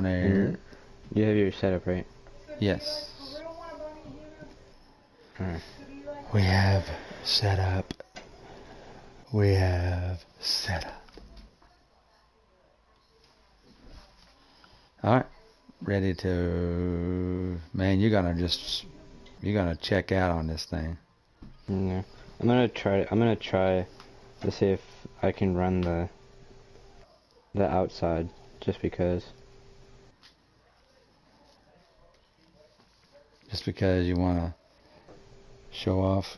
on there. You have your setup, right? Yes. Alright. We have set up. We have set up. Alright. Ready to... Man, you're gonna check out on this thing. Yeah. I'm gonna try to see if I can run the outside, just because. Just because you wanna show off?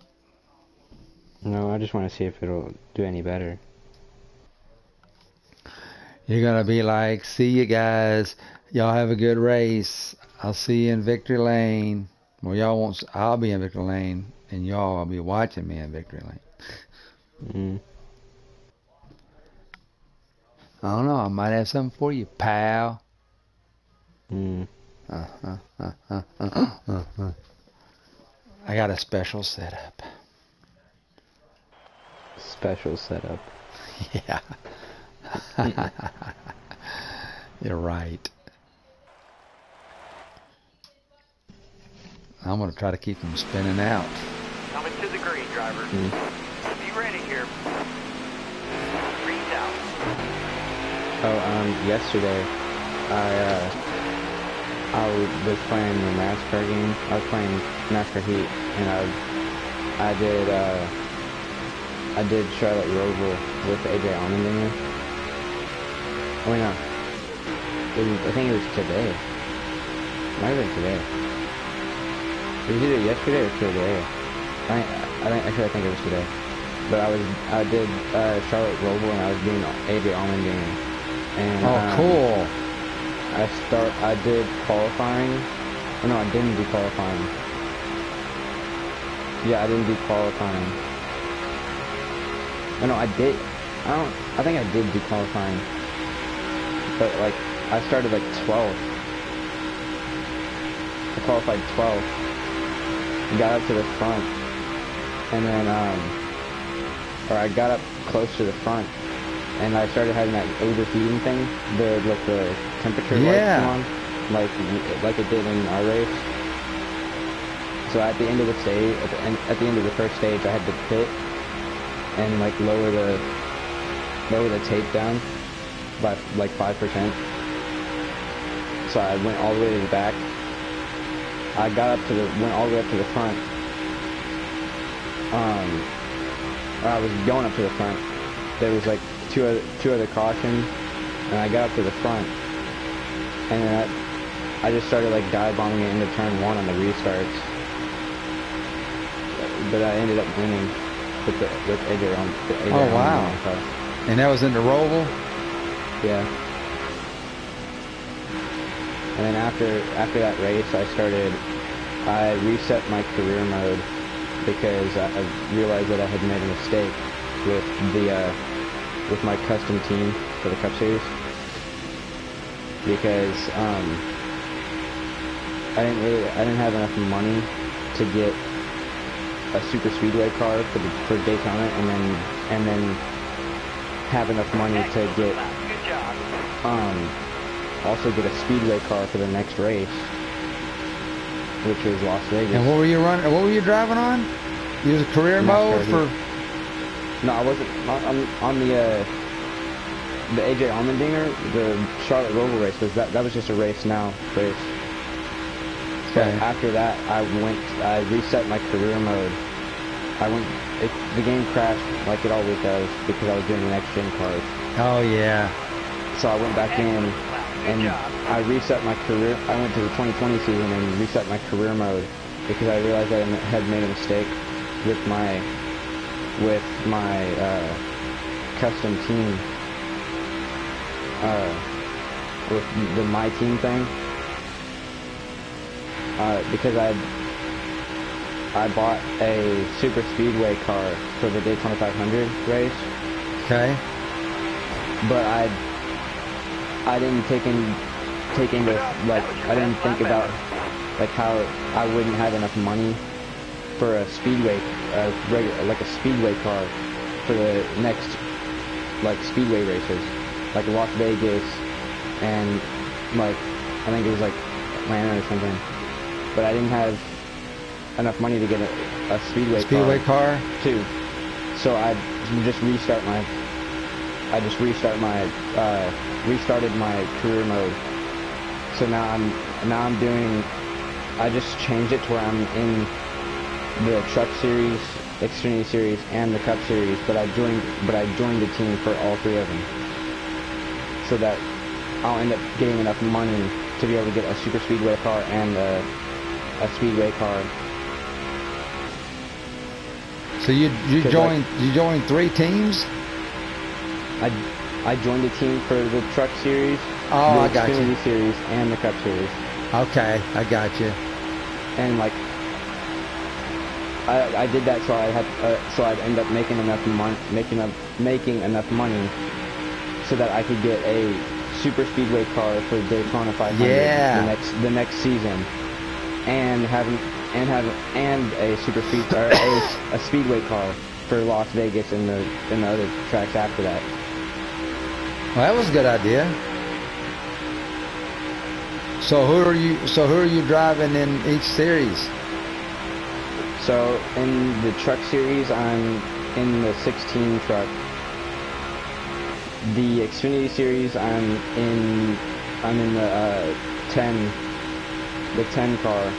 No, I just want to see if it'll do any better. You're gonna be like, see you guys. Y'all have a good race. I'll see you in victory lane. Well, y'all won't. I'll be in victory lane, and y'all will be watching me in victory lane. I don't know. I might have something for you, pal. I got a special setup. Special setup. Yeah. You're right. I'm going to try to keep them spinning out. Coming to the green, driver. Be ready here. Green's out. Oh, yesterday, I was playing the Nascar game. I was playing Nascar Heat, and I did Charlotte Roval with AJ Allmendinger. Oh wait, no. I think it was today. Might have been today. It was either yesterday or today. I think it was today. But I did Charlotte Roval, and I was doing AJ Allmendinger. And cool. I did qualifying. Oh, no, I didn't do qualifying. Yeah, I didn't do qualifying. Oh, no, I did. I think I did do qualifying. But, like, I started, like, 12th. I qualified 12th. Got up to the front. And then, or I got up close to the front. And I started having that overheating thing, the temperature lights come on, like it did in our race. So at the end of the stage, at the end of the first stage, I had to pit and like lower the tape down by like 5%. So I went all the way to the back. I got went all the way up to the front. Or I was going up to the front. There was like two other cautions, and I got up to the front, and then I just started like dive bombing it into turn 1 on the restarts, but I ended up winning with AJ on the AJ. Oh wow! And that was in the Roval? Yeah. And then after that race, I reset my career mode because I realized that I had made a mistake with my custom team for the Cup Series, because I didn't have enough money to get a super speedway car for Daytona, and then have enough money to get also get a speedway car for the next race, which was Las Vegas. And what were you running? What were you driving on? You was a career mode for? No, I wasn't on the AJ Allmendinger, the Charlotte Roval race. That was just a race now race. Okay. But after that, I reset my career mode. The game crashed like it always does because I was doing the next gen cars. Oh yeah. So I went back in and I reset my career. I went to the 2020 season and reset my career mode because I realized I had made a mistake with my custom team, with the my team thing, because I bought a super speedway car for the Daytona 500 race. Okay. But I didn't take into like I didn't think about like how I wouldn't have enough money for a speedway, like a speedway car for the next like speedway races, like Las Vegas and like, I think it was like Atlanta or something. But I didn't have enough money to get a speedway car too. So I just restarted my career mode. So now I'm doing, I just changed it to where I'm in the Truck Series, Xfinity Series, and the Cup Series, but I joined the team for all three of them. So that I'll end up getting enough money to be able to get a super speedway car and a speedway car. So you joined three teams? I joined the team for the Truck Series, the I got Xfinity you. Series, and the Cup Series. Okay, I got you. And like, I did that so I'd end up making enough money, so that I could get a super speedway car for Daytona 500 the next season, and have a super speed or a speedway car for Las Vegas and the other tracks after that. Well, that was a good idea. So who are you driving in each series? So in the Truck Series, I'm in the 16 truck. The Xfinity Series, I'm in the 10 car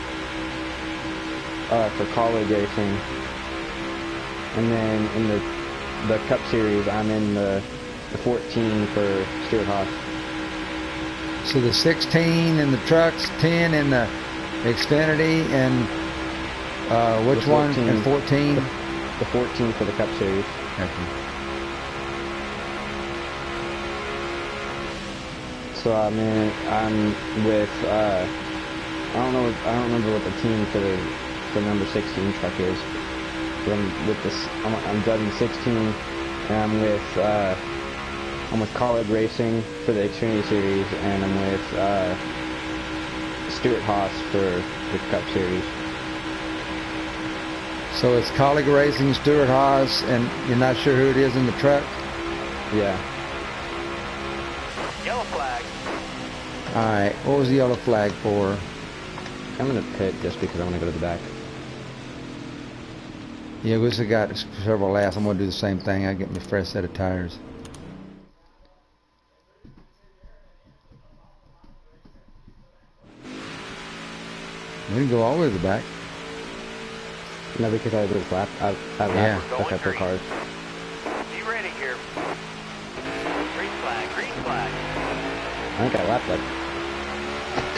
for college racing. And then in the Cup Series, I'm in the 14 for Stewart-Haas. So the 16 in the trucks, 10 in the Xfinity, and which one? And 14? The 14 for the Cup Series. Okay. So I'm with I don't remember what the team for the number 16 truck is. But I'm driving 16, and I'm with College Racing for the Xfinity Series, and I'm with Stewart-Haas for the Cup Series. So it's Colleague Racing, Stewart-Haas, and you're not sure who it is in the truck? Yeah. Yellow flag. Alright, what was the yellow flag for? I'm going to pit just because I want to go to the back. Yeah, we still got several laps. I'm going to do the same thing. I get me a fresh set of tires. We can go all the way to the back. No, because I did lap. I yeah. A couple cars. Be ready here. Green flag, green flag. I think I lapped like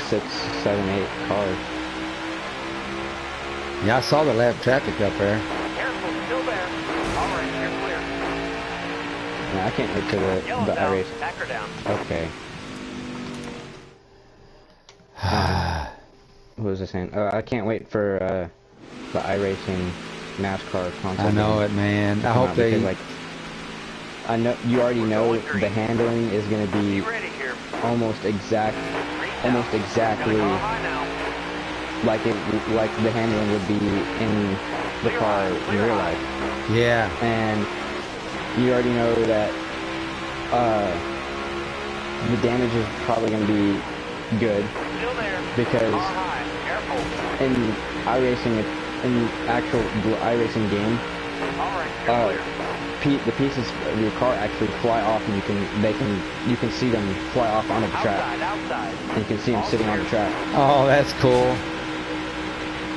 6, 7, 8 cars. Yeah, I saw the lap traffic up there. Careful, still there. All right, you're clear. Yeah, I can't wait to the iRace. Back her down. Okay. What was I saying? I can't wait for the iRacing NASCAR console. I know it, man. I hope they... Because, like, I know you already know the handling is going to be almost exactly like the handling would be in the car in real life. Yeah. And you already know that the damage is probably going to be good because in iRacing, in actual iRacing game, the pieces of your car actually fly off, and you can see them fly off onto the track. And you can see them sitting on the track. Oh, that's cool.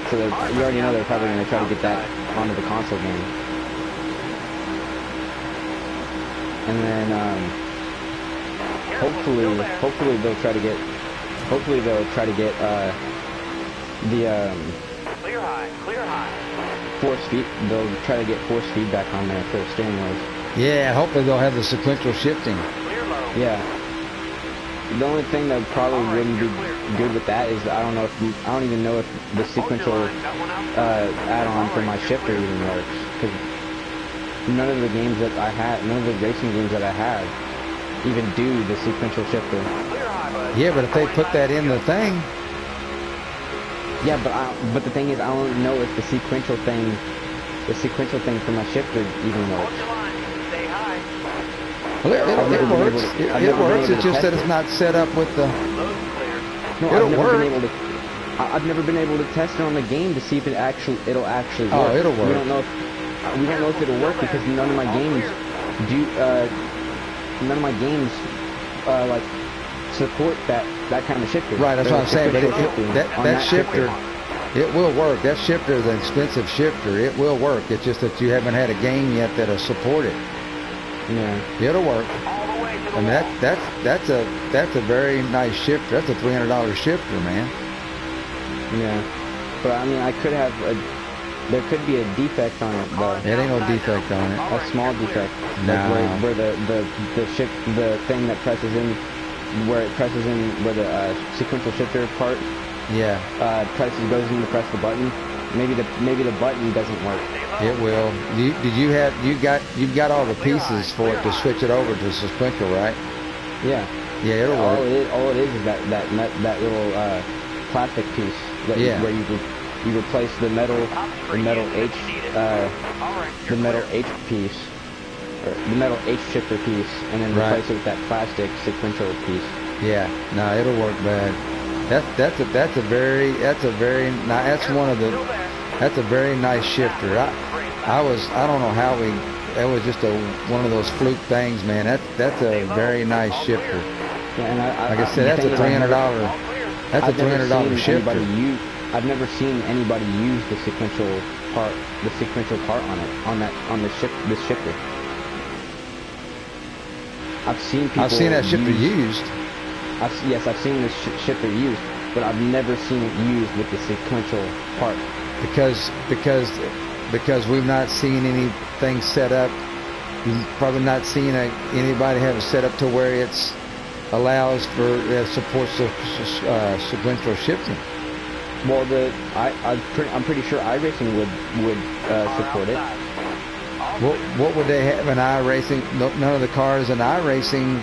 So you already know they're probably going to try to get that onto the console game. And then hopefully they'll try to get the clear high. Force feed. They'll try to get force feedback on there for steering wheels. Yeah, hopefully they'll have the sequential shifting. Yeah. The only thing that probably wouldn't be good with that is I don't even know if the sequential add-on for my shifter even works, because none of the racing games that I have even do the sequential shifter. Yeah, but if they put that in the thing. Yeah, but the thing is, I don't know if the sequential thing for my shifter even works. Well, it works. It works. It's just that it's not set up with the No, It'll work. I've never been able to test it on the game to see if it'll actually work. Oh, it'll work. We don't know if it'll work because none of my games like support that kind of shifter. Right, that's what I'm saying. But that shifter, shifter. it will work. That shifter is an expensive shifter. It will work. It's just that you haven't had a game yet that'll support it. Yeah. It'll work. I mean, that's a very nice shifter. That's a $300 shifter, man. Yeah. But I mean, there could be a defect on it though. It ain't no defect on it. A small defect. No. Like where the thing that presses in, where the sequential shifter part Yeah. goes in to press the button. Maybe the button doesn't work. It will. You've got all the pieces for it to switch it over to sequential, right? Yeah. Yeah, it'll work. All it is that little plastic piece where you replace the metal H piece, or the metal H shifter piece, and then replace it with that plastic sequential piece. Yeah. No, it'll work bad. That's a very nice shifter. I don't know how that was just one of those fluke things, man. That's a very nice shifter. Yeah, and like I said, that's a $300. That's a $300 shifter. I've never seen anybody use the sequential part on this shifter. I've seen that shifter used. I've seen this shifter used, but I've never seen it used with the sequential part. Because we've not seen anything set up. You've probably not seen anybody have it set up to where it's allows for supports sequential shifting. Well, I'm pretty sure iRacing would support it. What would they have in iRacing? None of the cars in iRacing.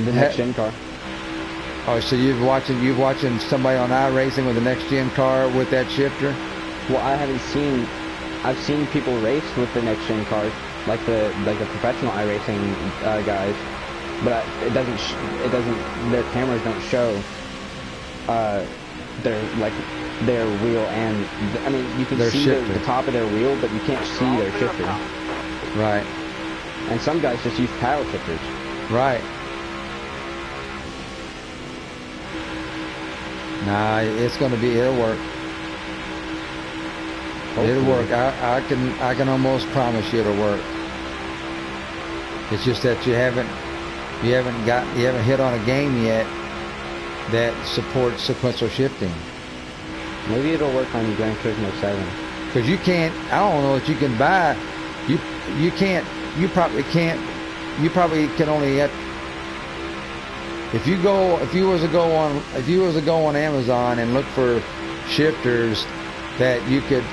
The next gen car. Oh, so you've watching somebody on iRacing with the next gen car with that shifter? Well, I've seen people race with the next gen cars, like the professional iRacing guys, but their cameras don't show their wheel, and I mean you can see the top of their wheel, but you can't see their shifter. Right. And some guys just use paddle shifters. Right. Nah, it'll work. Hopefully. It'll work. I can almost promise you it'll work. It's just that you haven't hit on a game yet that supports sequential shifting. Maybe it'll work on Gran Turismo 7. Because you can't. I don't know that you can buy. You can't. You probably can't. You probably can only get. If you was to go on Amazon and look for shifters that you could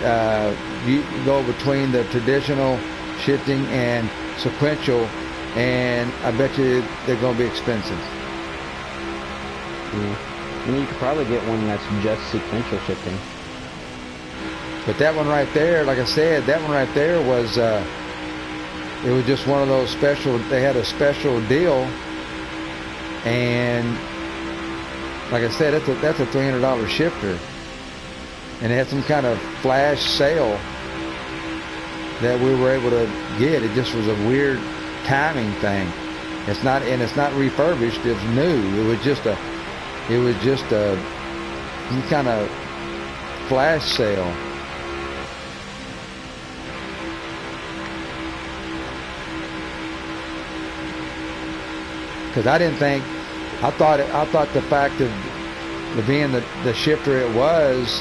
you go between the traditional shifting and sequential, and I bet you they're going to be expensive. Yeah. I mean, you could probably get one that's just sequential shifting. But that one right there, like I said, that one right there was it was just one of those special. They had a special deal. And like I said, that's a $300 shifter, and it had some kind of flash sale that we were able to get. It just was a weird timing thing. It's not refurbished. It's new. It was just some kind of flash sale. Because I thought the fact of being the shifter it was,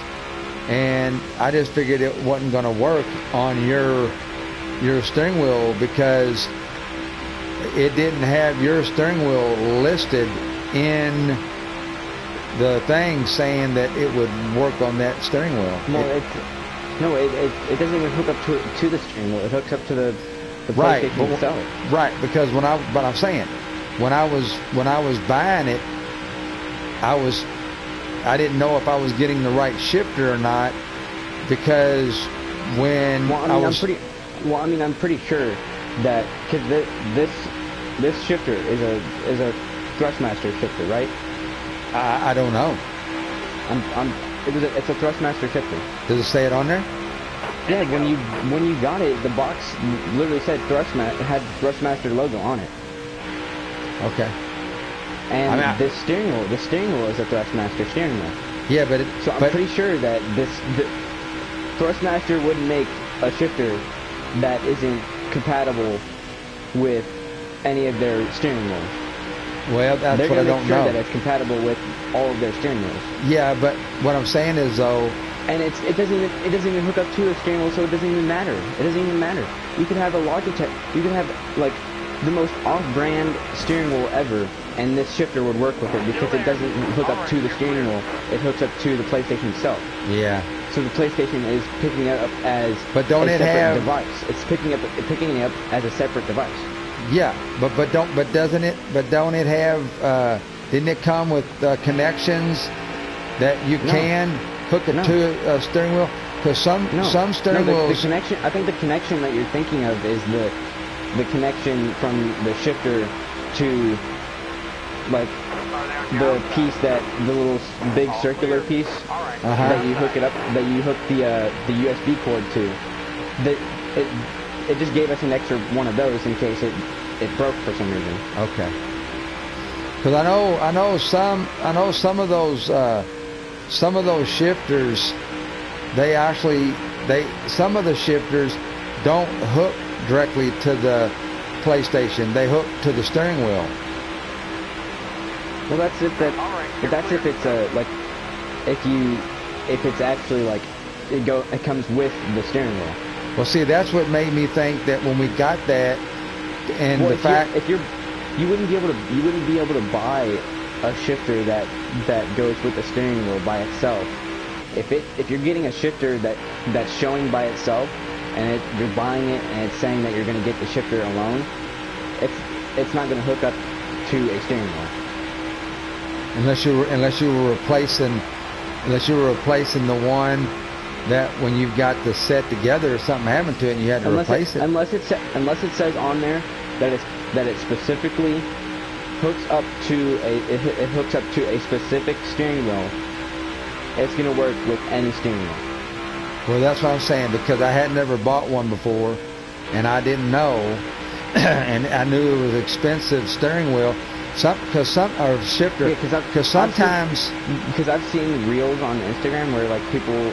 and I just figured it wasn't going to work on your steering wheel because it didn't have your steering wheel listed in the thing saying that it would work on that steering wheel. No, it doesn't even hook up to the steering wheel. It hooks up to the PlayStation itself. Right, because but I'm saying, when I was buying it, I didn't know if I was getting the right shifter or not, because I'm pretty sure that because this shifter is a Thrustmaster shifter, right? I don't know. It's a Thrustmaster shifter. Does it say it on there? Yeah, when you got it, the box literally said Thrustmaster, had Thrustmaster logo on it. Okay. And the steering wheel is a Thrustmaster steering wheel. Yeah, but so I'm pretty sure that the Thrustmaster wouldn't make a shifter that isn't compatible with any of their steering wheels. Well, that's what I don't know. They're gonna make sure that it's compatible with all of their steering wheels. Yeah, but what I'm saying is though, and it doesn't even hook up to a steering wheel, so it doesn't even matter. It doesn't even matter. You could have a Logitech, you could have like the most off-brand steering wheel ever, and this shifter would work with it because it doesn't hook up to the steering wheel. It hooks up to the PlayStation itself. Yeah. So the PlayStation is picking it up as a separate device. It's picking it up as a separate device. Yeah, but don't it have? Didn't it come with connections that you can hook it to a steering wheel? Because some steering wheels. The connection. I think the connection that you're thinking of is the connection from the shifter to like the piece the little big circular piece that you hook the USB cord to. It just gave us an extra one of those in case it broke for some reason. Okay. Because I know some of those shifters, some of the shifters don't hook directly to the PlayStation. They hook to the steering wheel. Well, that's if it's actually like it comes with the steering wheel. Well, see, that's what made me think that when we got that, and the fact you wouldn't be able to buy a shifter that goes with the steering wheel by itself. If you're getting a shifter that's showing by itself, and you're buying it and it's saying that you're going to get the shifter alone, it's not going to hook up to a steering wheel. Unless you were replacing the one that when you've got the set together, or something happened to it and you had to replace it. Unless it says on there that it specifically hooks up to a specific steering wheel, it's going to work with any steering wheel. Well, that's what I'm saying, because I had never bought one before, and I didn't know, and I knew it was expensive steering wheel. Because sometimes I've seen reels on Instagram where like people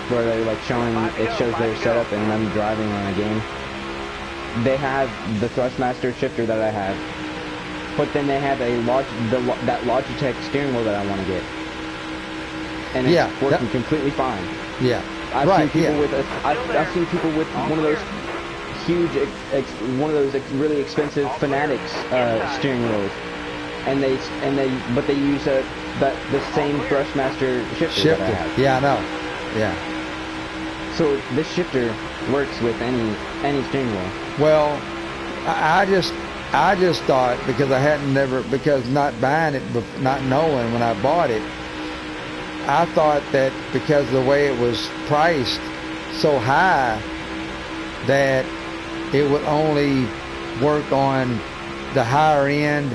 where they're like showing it shows their setup and them driving on a game. They have the Thrustmaster shifter that I have, but then they have that Logitech steering wheel that I want to get, and it's working completely fine. Yeah, I've seen people with one of those huge, one of those really expensive Fanatics steering wheels, and they use the same Thrustmaster shifter that I have. Yeah, I know. Yeah. So this shifter works with any steering wheel. Well, I just thought, because because not buying it, not knowing when I bought it, I thought that because of the way it was priced so high, that it would only work on the higher end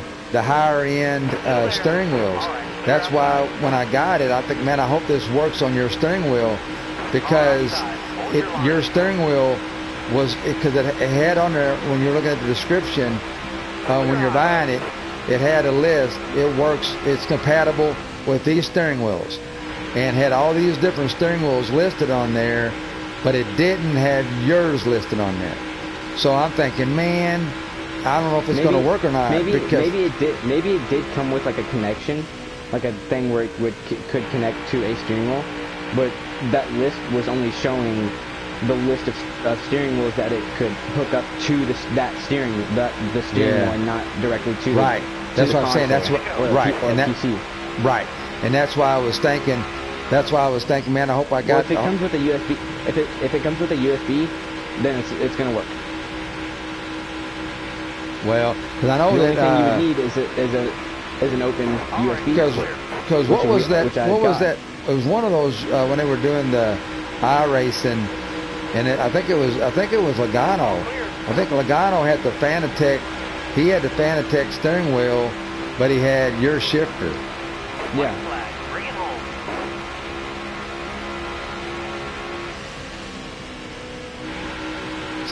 steering wheels. That's why when I got it, I think, man, I hope this works on your steering wheel, because your steering wheel because it had on there, when you're looking at the description, when you're buying it, it had a list. It works. It's compatible with these steering wheels, and had all these different steering wheels listed on there, but it didn't have yours listed on there. So I'm thinking, man, I don't know if it's going to work or not. Maybe it did come with like a connection, like a thing where it could connect to a steering wheel, but that list was only showing the list of steering wheels that it could hook up to the steering wheel, and not directly to right. That's what I'm saying. That's what PC. Right, and that's why I was thinking. Man, I hope I got. Well, if it comes with a USB, if it comes with a USB, then it's going to work. Well, because I know the that only thing you would need is an open USB. Because what was that? It was one of those when they were doing the iRacing, and I think it was Logano. I think Logano had the Fanatec. He had the Fanatec steering wheel, but he had your shifter. Yeah.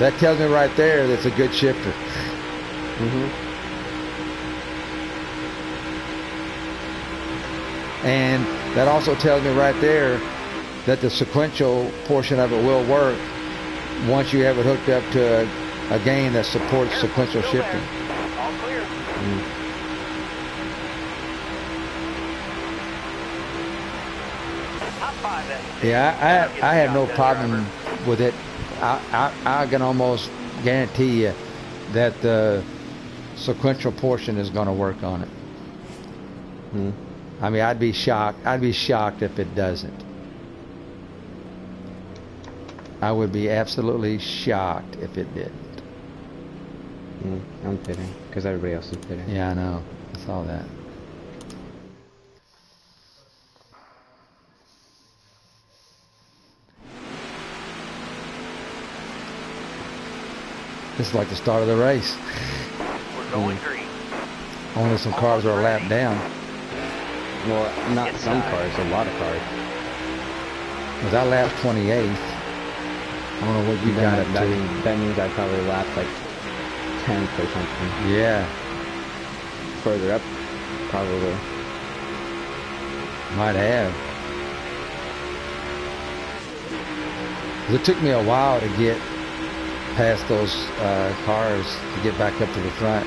So that tells me right there that's a good shifter. And that also tells me right there that the sequential portion of it will work once you have it hooked up to a game that supports sequential shifting. All clear. High five that. Yeah, I have no problem with it. I can almost guarantee you that the sequential portion is going to work on it. I mean, I'd be shocked. I'd be shocked if it doesn't. I would be absolutely shocked if it didn't. I'm kidding, because everybody else is kidding. Yeah, I know. I saw that. This is like the start of the race. We're going green. Only some cars are a lap down. Well, not some cars, a lot of cars. Was I lap 28th? I don't know what you got up to. That means I probably lapped like 10th or something. Yeah. Further up, probably. Might have. 'Cause it took me a while to get past those cars to get back up to the front.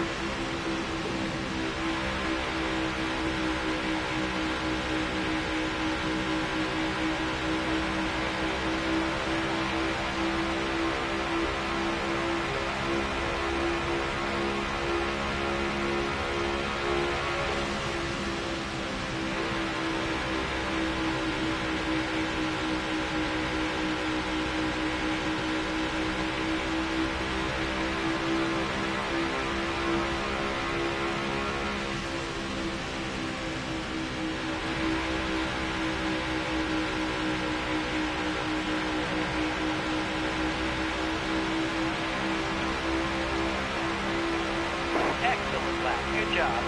Excellent lap. Good job.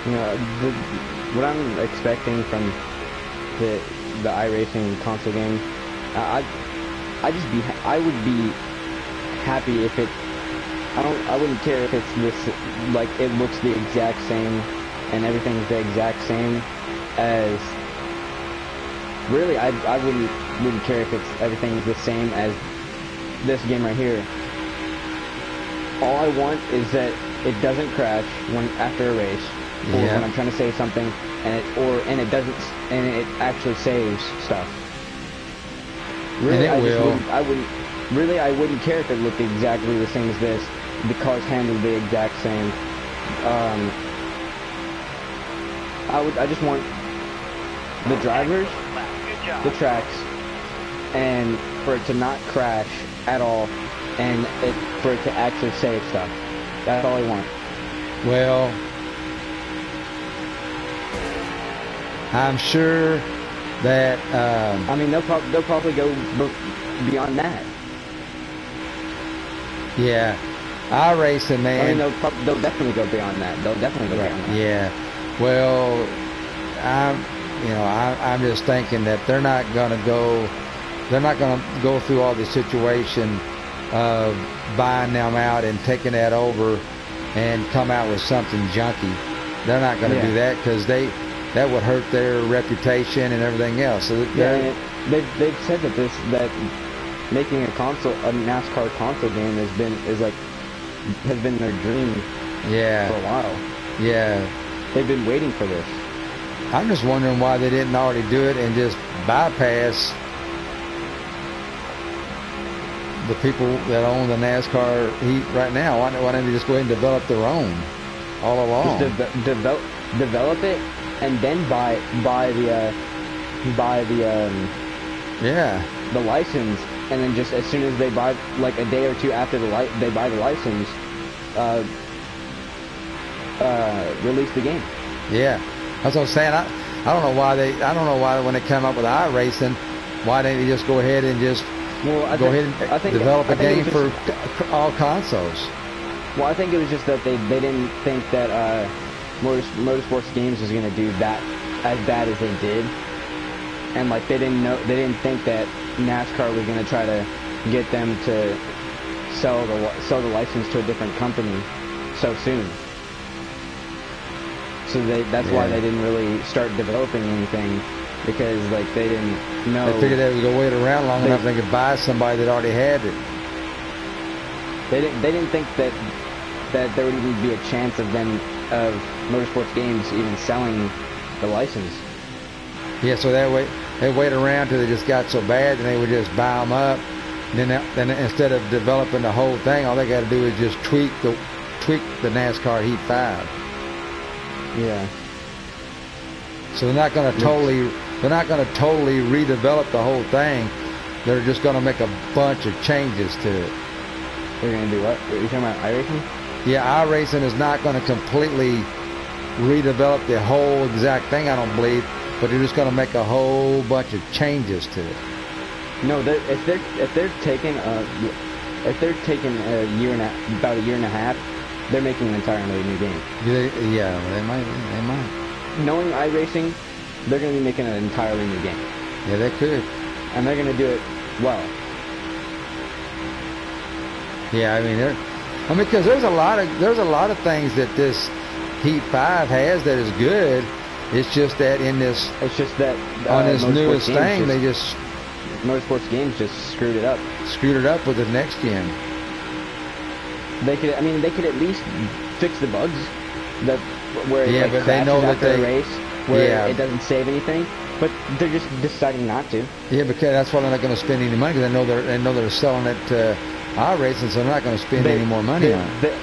You know, what I'm expecting from the iRacing console game, I would be happy if it. I wouldn't care if it's this, like, it looks the exact same and everything's the exact same as. Really, I wouldn't care if everything's the same as this game right here. All I want is that it doesn't crash after a race, or when I'm trying to say something, and it actually saves stuff. Really, I wouldn't care if it looked exactly the same as this. The cars handled the exact same. I just want the drivers, the tracks, and for it to not crash at all, and for it to actually save stuff. That's all I want. Well, I'm sure that I mean, they'll probably go beyond that. Yeah, iRacing, man. I mean, they'll definitely go beyond that. They'll definitely go beyond that. Yeah. Well, I'm just thinking that they're not gonna go through all the situation of buying them out and taking that over and come out with something junky. They're not gonna do that, because that would hurt their reputation and everything else. So they've said that making a NASCAR console game has been their dream for a while. Yeah. They've been waiting for this. I'm just wondering why they didn't already do it and just bypass the people that own the NASCAR heat right now. Why don't they just go ahead and develop their own all along? Just develop it and then buy the license, and then just as soon as they buy, like a day or two after they buy the license, release the game. Yeah, that's what I'm saying. I don't know why when they come up with iRacing, why didn't they just go ahead and just develop a game for all consoles? Well, I think it was just that they didn't think that Motorsports Games was gonna do that as bad as they did, and like they didn't think that NASCAR was gonna try to get them to sell the license to a different company so soon. So that's why they didn't really start developing anything, because like they didn't know. They figured they would go wait around long enough they could buy somebody that already had it. They didn't think that there would even be a chance of Motorsports Games even selling the license. Yeah, so they wait around till they just got so bad, and they would just buy them up. And then instead of developing the whole thing, all they got to do is just tweak the NASCAR Heat 5. Yeah. So they're not going to totally redevelop the whole thing. They're just going to make a bunch of changes to it. They're going to do what? Are you talking about iRacing? Yeah, iRacing is not going to completely redevelop the whole exact thing, I don't believe, but they're just going to make a whole bunch of changes to it. No, if they're taking about a year and a half, they're making an entirely new game. Yeah, they might. Knowing iRacing, they're going to be making an entirely new game. Yeah, they could. And they're going to do it well. Yeah, because there's a lot of things that this Heat 5 has that is good. It's just that on this newest thing, Motorsports Games just screwed it up. Screwed it up with the next gen. They could at least fix the bugs where yeah, it but they know that they race where it doesn't save anything. But they're just deciding not to. Yeah, because that's why they're not going to spend any money, because they know they're selling it to iRacing, so they're not going to spend any more money on it.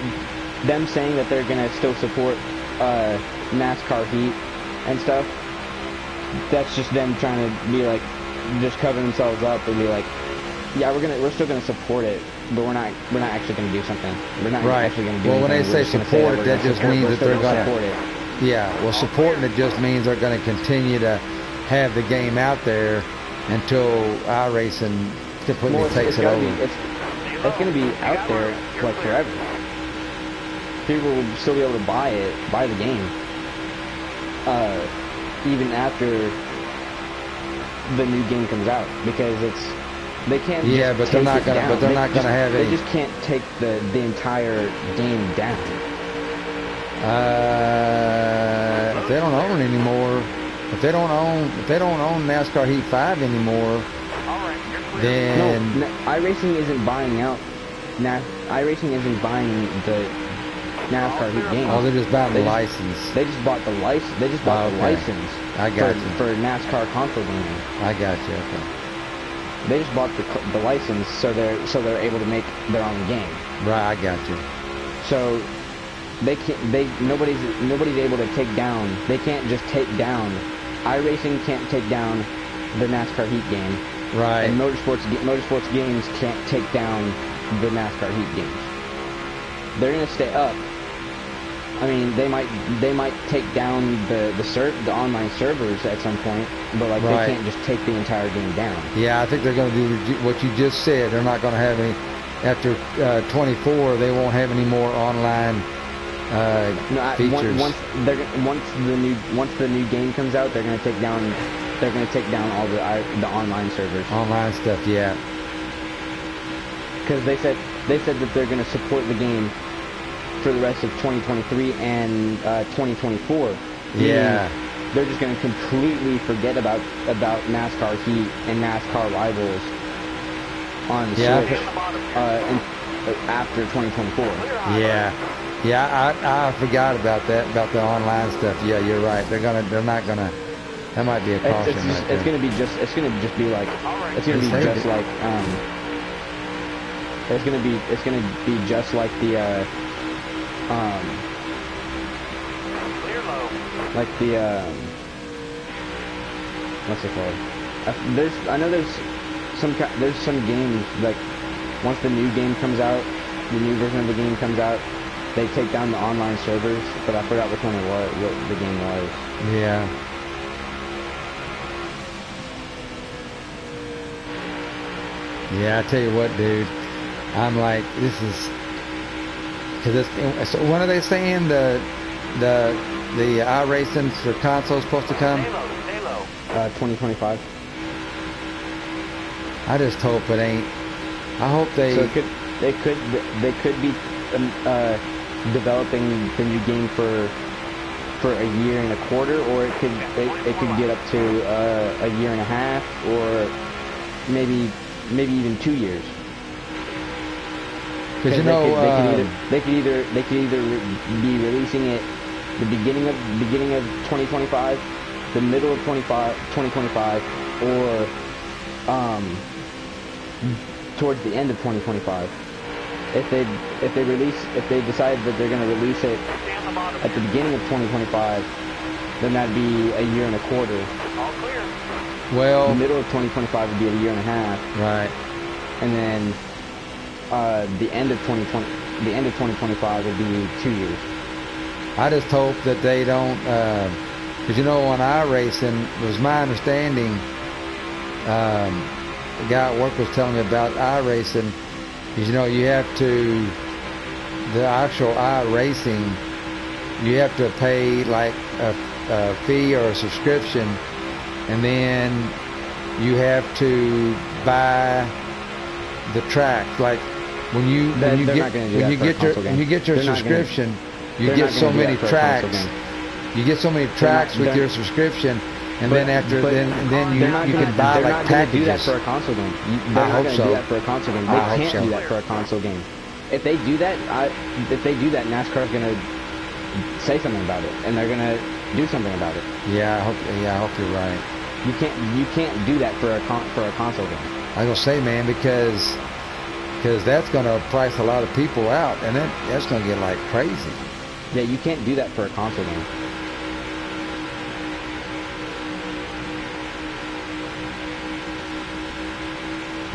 Them saying that they're going to still support NASCAR Heat and stuff, that's just them trying to be like, just cover themselves up and be like, yeah, we're still gonna support it, but we're not actually gonna do something. We're not actually gonna do anything. Well, when they say support it, that just means that they're gonna support it. Yeah, well, supporting it just means they're gonna continue to have the game out there until iRacing completely takes it over. It's gonna be out there like forever. People will still be able to buy the game, even after the new game comes out, because they can't. Yeah, but they're not gonna. Down. But they're not gonna have They any. just can't take the entire game down. If they don't own it anymore, if they don't own NASCAR Heat 5 anymore, then no, iRacing isn't buying out. iRacing isn't buying the NASCAR Heat game. Oh, they're just buying the license. They just bought the license. They just bought the license. I got you. For NASCAR console gaming. I got you. Okay. They just bought the license, so they're able to make their own game. Right, I got you. So nobody's able to take down. They can't just take down. iRacing can't take down the NASCAR Heat game. Right. And Motorsports Games can't take down the NASCAR Heat games. They're gonna stay up. I mean, they might take down the online servers at some point, but like they can't just take the entire game down. Yeah, I think they're going to do what you just said. They're not going to have any after 24. They won't have any more online features. Once the new game comes out, they're going to take down all the online servers. Online stuff, yeah. Because they said that they're going to support the game for the rest of 2023 and 2024. Yeah. They're just going to completely forget about NASCAR Heat and NASCAR Rivals on the Switch after 2024. Yeah, I forgot about that, about the online stuff. Yeah, you're right. They're not gonna. That might be a caution. It's going to be just like what's it called? I know there's some games, like once the new game comes out, the new version of the game comes out, they take down the online servers, but I forgot which one it was, what the game was. Yeah. Yeah, I tell you what, dude. I'm like, this is Because so when are they saying the iRacing for console supposed to come? Stay low. 2025. I just hope it ain't. I hope they. So they could be developing the new game for a year and a quarter, or it could get up to a year and a half, or maybe even 2 years. Because you know they could either be releasing it the beginning of 2025, the middle of 2025, or towards the end of 2025. If they decide that they're going to release it at the beginning of 2025, then that'd be a year and a quarter. All clear. well, The middle of 2025 would be a year and a half, right. and then the end of 2025 would be 2 years. I just hope that they don't, because you know on iRacing, it was my understanding, the guy at work was telling me about iRacing, is you know you have to, the actual iRacing, you have to pay like a fee or a subscription, and then you have to buy the track. Like when you get your subscription, you get so many tracks. You get so many tracks with your subscription, and then after then you can buy like packages. Do that for a console game. They're not going to do that for a console game. They can't do that for a console game. If they do that, NASCAR's going to say something about it, and they're going to do something about it. Yeah, I hope you're right. You can't do that for a console game. I was gonna say, man, because that's gonna price a lot of people out, and that's gonna get like crazy. Yeah, you can't do that for a console game.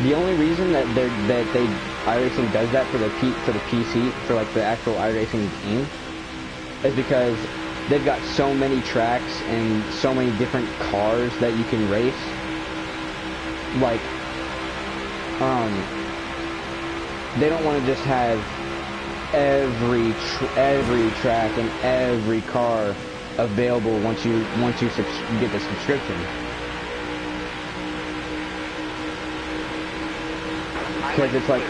The only reason that iRacing does that for the PC, for like the actual iRacing game, is because they've got so many tracks and so many different cars that you can race. Like, they don't want to just have every track and every car available once you get the subscription. Because it's like,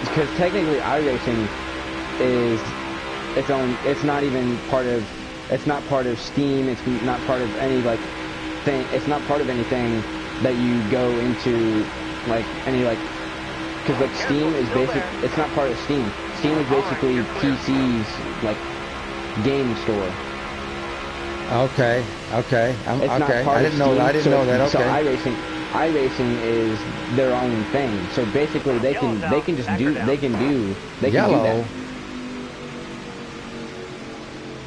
because technically iRacing is its own. It's not even part of. It's not part of Steam. It's not part of any like thing. It's not part of anything that you go into, like any like. Because like Steam is basic. It's not part of Steam. Steam is basically PC's like game store. Okay. Okay. It's not part I didn't know that. Okay. So iRacing is their own thing. So basically, they can do that.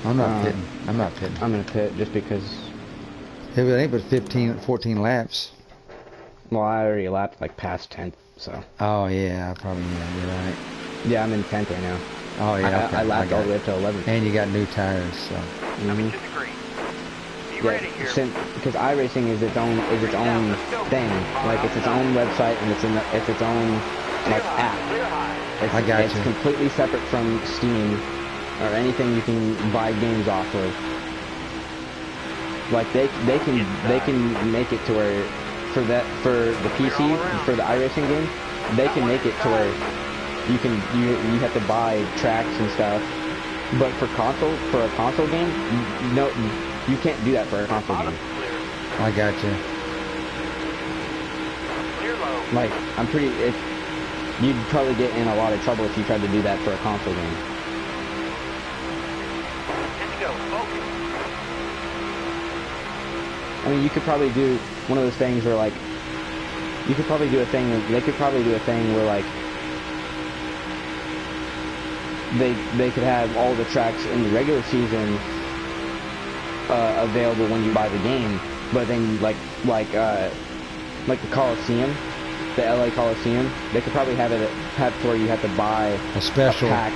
I'm not pitting. I'm gonna pit just because. It ain't but 14 laps. Well, I already lapped like past 10th, so. Oh yeah, I probably yeah. You're right. Yeah, I'm in 10th right now. Oh yeah. Okay. I lapped all the way up to 11th. And you got new tires, so. Because iRacing is its own thing. Like it's its own website and it's its own like app. It's completely separate from Steam or anything you can buy games off of. Like they can make it to where for the PC for the iRacing game, they can make it to where you have to buy tracks and stuff. But for a console game, no. You can't do that for a console game. I got you. Like, you'd probably get in a lot of trouble if you tried to do that for a console game. I mean, you could probably do one of those things where, like, they could probably do a thing where, like, they could have all the tracks in the regular season available when you buy the game, but then like the Coliseum, the LA Coliseum, they could probably have it to where you have to buy a special pack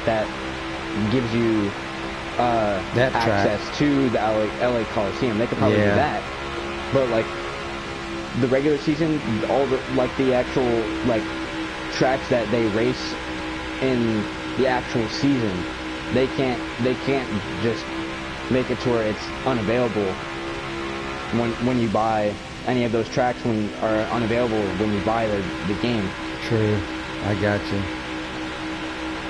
that gives you that access track to the LA Coliseum. They could probably do that, but like the regular season, all the like the actual like tracks that they race in the actual season. They can't just make it to where it's unavailable when you buy any of those tracks are unavailable when you buy the game. True. I got you.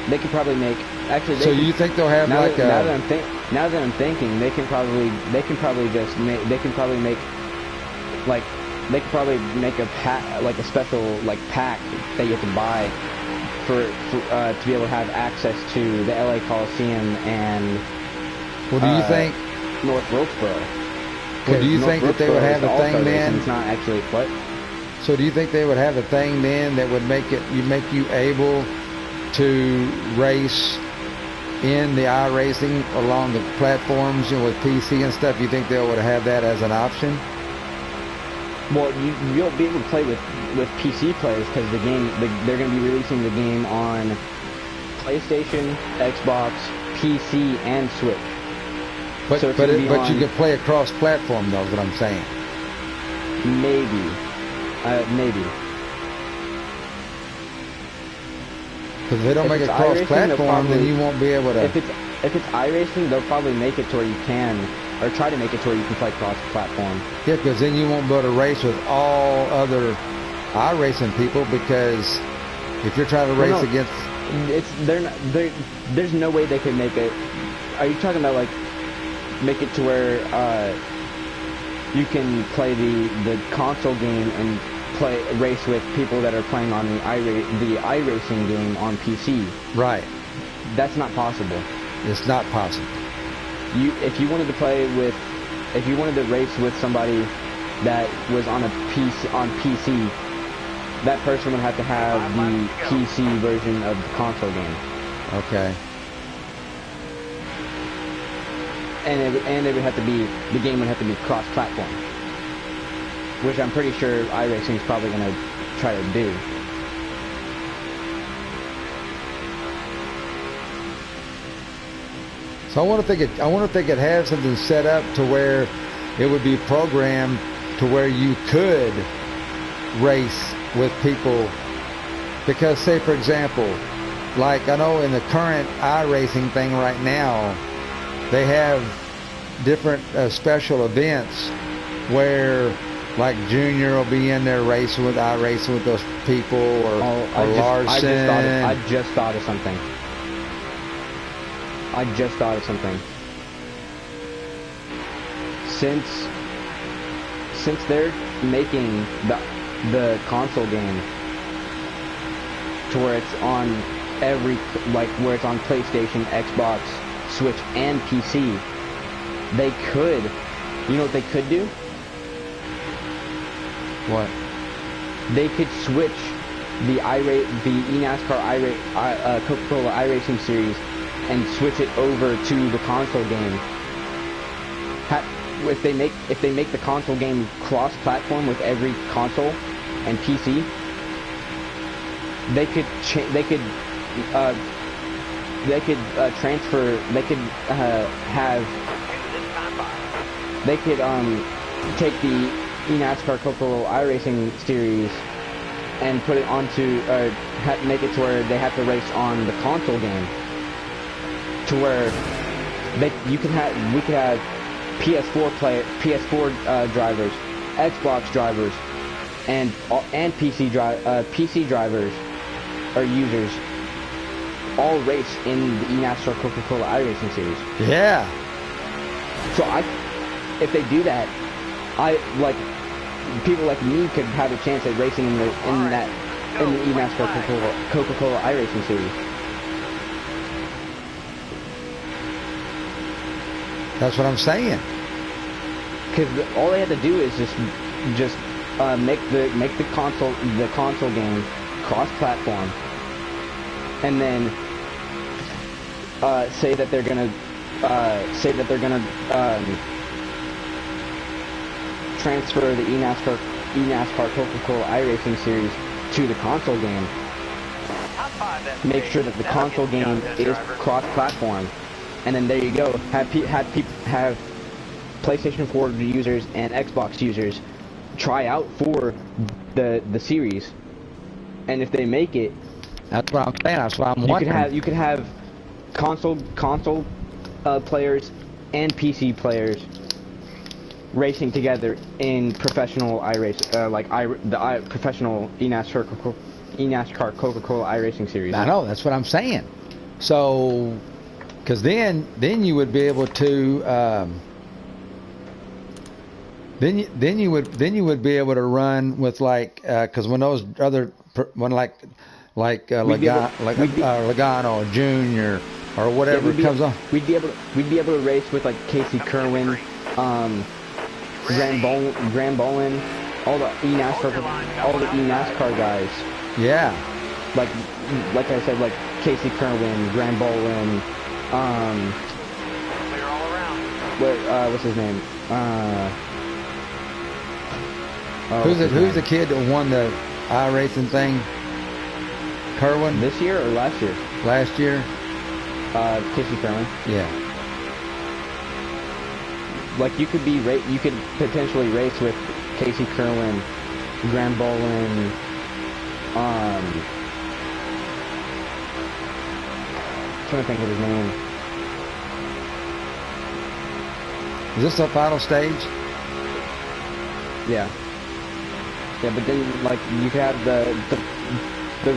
They could probably make actually. So you think they'll have like a? Now that I'm thinking, they can probably make a pack, like a special like pack that you have to buy to be able to have access to the LA Coliseum and. Well, do you think North Wilkesboro? Well, do you think that they would have a thing then? It's not actually what. So do you think they would have a thing then that would make you able to race in the iRacing along the platforms, with PC and stuff? You think they would have that as an option? Well, you'll be able to play with PC players because they're going to be releasing the game on PlayStation, Xbox, PC, and Switch. But so you can play across platform though, is what I'm saying. Maybe. Because if they don't make it cross-platform, then you won't be able to. If it's iRacing, they'll probably make it to where you can, or try to make it to where you can play cross-platform. Yeah, because then you won't be able to race with all other iRacing people, because if you're trying to race against, there's no way they can make it. Are you talking about like make it to where you can play the console game and race with people that are playing on the iRacing game on PC? Right. That's not possible. It's not possible. If you wanted to race with somebody that was on PC, that person would have to have the PC version of the console game. Okay. And it would have to be, the game would have to be cross-platform, which I'm pretty sure iRacing is probably going to try to do. So I wonder if they could have something set up to where it would be programmed to where you could race with people. Because, say for example, like I know in the current iRacing thing right now, they have different special events where, like, Junior will be in there racing with iRacing with those people, or Larson. I just thought of something. Since they're making the console game to where it's on where it's on PlayStation, Xbox, Switch, and PC, they could, you know what they could do? What? They could switch the eNASCAR Coca-Cola iRacing series and switch it over to the console game. If they make the console game cross-platform with every console and PC, they could take the eNASCAR Coca-Cola iRacing series and put it onto, make it to where they have to race on the console game, to where we could have PS4 drivers, Xbox drivers, and PC drivers or users all race in the eNASCAR Coca-Cola iRacing series. Yeah. So if they do that, people like me could have a chance at racing in the eNASCAR Coca-Cola iRacing series. That's what I'm saying. Because all they have to do is just make the console game cross-platform, and then say that they're gonna transfer the eNASCAR Coca-Cola iRacing series to the console game. Make sure that the console game is cross-platform, and then there you go. Have PlayStation 4 users and Xbox users try out for the series, and if they make it, That's what I'm saying. That's what I'm wondering. you could have console players and PC players racing together in professional professional eNASCAR Coca-Cola iRacing series. I know. That's what I'm saying. So, because then you would be able to. Then you would be able to run with like because when those other when like Logano Junior or whatever comes on, we'd be able to race with like Casey Kerwin, Graham Bolin, all the eNASCAR guys. Yeah. Like I said, like Casey Kerwin, Graham Bolin, Clear all around. what's his name? Who's the kid that won the iRacing thing? Kerwin? This year or last year? Last year? Casey Kerwin. Yeah. Like you could potentially race with Casey Kerwin, Graham Bolin, trying to think of his name. Is this the final stage? Yeah. Yeah, but then like you could have the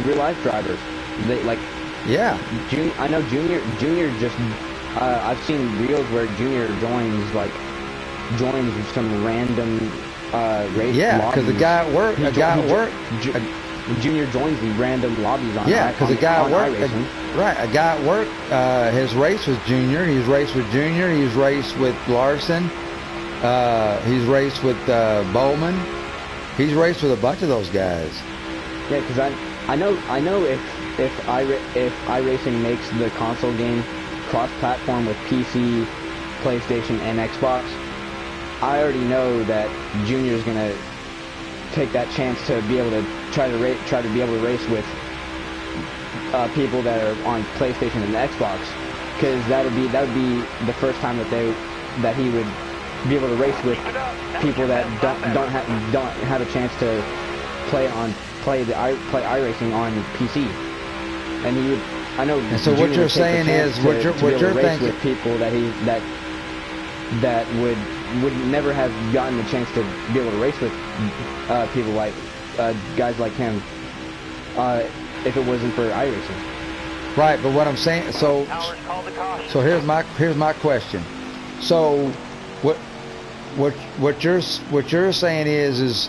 real life drivers. They like. Yeah. I know Junior just. I've seen reels where Junior joins some random race. Yeah, because the guy at work. Junior joins the random lobbies on. Yeah, because the guy at work. Right, a guy at work has raced with Junior. He's raced with Junior. He's raced with Larson. He's raced with Bowman. He's raced with a bunch of those guys. Yeah, because I know if iRacing makes the console game cross-platform with PC, PlayStation, and Xbox, I already know that Junior's gonna take that chance to be able to try to be able to race with people that are on PlayStation and Xbox, because that would be the first time that he would be able to race with people that don't have a chance to play iRacing on PC, and he would. I know. And so what you're saying is what you're thinking with people that would never have gotten the chance to be able to race with people like guys like him if it wasn't for iRacing. Right, but what I'm saying, so here's my question. So what you're saying is